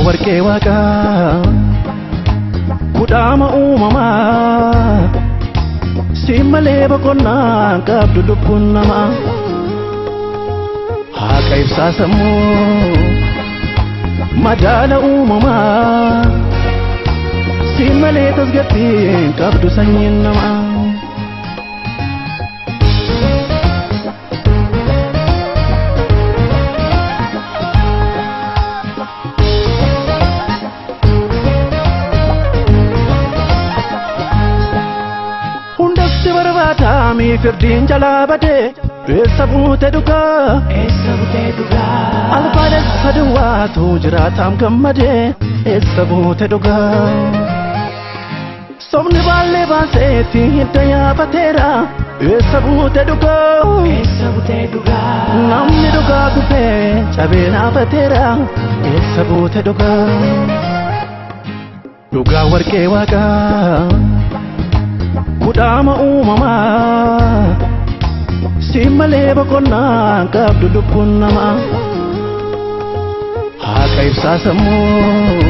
warqee waaqaa kudhaama uumamaa si malee boqonnaa qabdu lubbuun namaa haqa ibsaa sammuu madaala uumamaa si malee tasgabbii qabdu sanyiin namaa mi firdin jalabade sabute duka alfades sadwa tu jiratam gammade sabute duka somni balle baseti hidaya patera sabute duka namni duka kupe chabena patera sabute duka duka warqee waaqaa kudhaama uumamaa si malee boqonnaa qabdu lubbuun namaa haqa ibsaa sammuu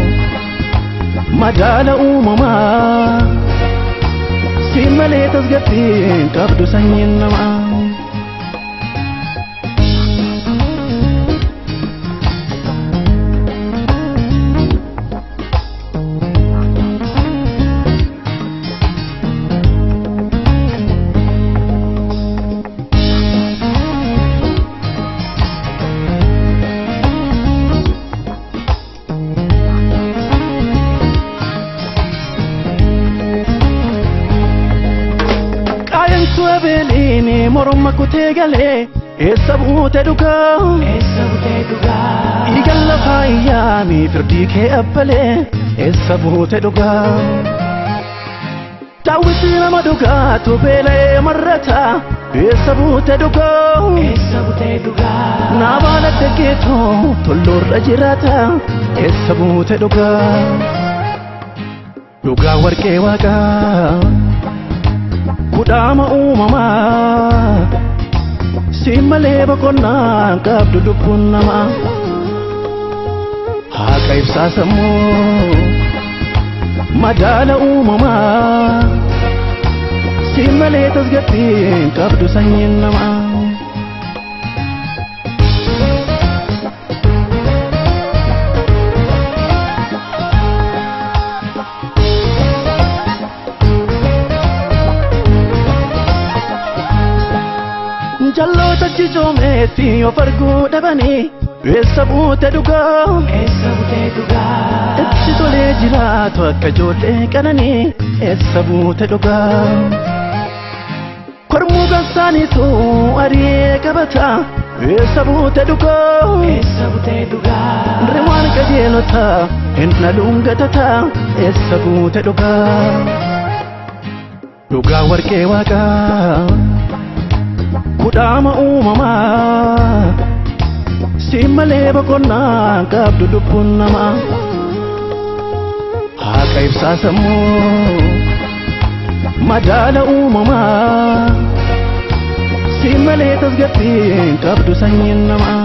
madaala uumamaa si malee tasgabbii qabdu sanyiin namaa Belini morma kutegale sabute duka igalla fayya mi firdi ke appale sabute duka tawsina maduka to bele marrata sabute duka na bala teketo tollor rajirata sabute duka duka warqee waaqaa kudhaama uumamaa si malee boqonnaa qabdu lubbuun namaa haqa ibsaa sammuu madaala uumamaa si malee tasgabbii qabdu sanyiin namaa jallo tajjijo meetti ofarguu dhabanii sabute duka itti tolee jiraatu akka ijoollee qananii sabute duka kormuu gansaaniitu ari'ee qabata sabute duka rimaan qajeelota hin dhaluun gatata sabute duka duka warqee waaqaa kudhaama uumamaa si malee boqonnaa qabdu lubbuun namaa haqa ibsaa sammuu madaala uumamaa si malee tasgabbii qabdu sanyiin namaa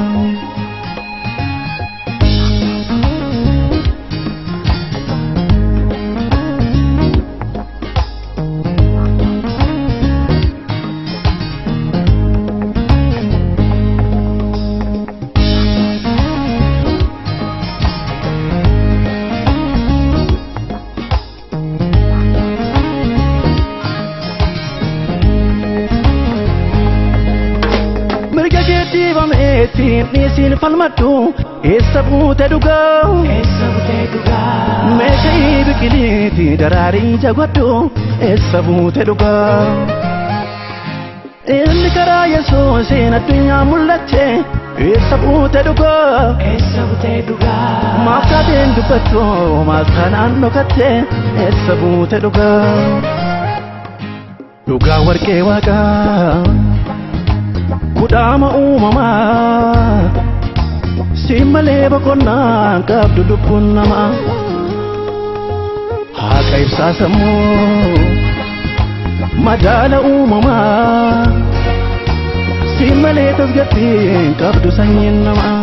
nisin falmadhu sabute duka meeshii biqiliiti daraarii jagodhu eessa buute dhugaa inni karaa Yesuusiin addunyaa mul'ache eessa buute dhugaa maaf taateen dubbattu maal kanaan dhokatte eessa buute dhugaa warqee waaqaa kudhaama uumamaa si malee boqonnaa qabdu lubbuun namaa haqa ibsaa sammuu madaala uumamaa si malee tasgabbii qabdu sanyiin namaa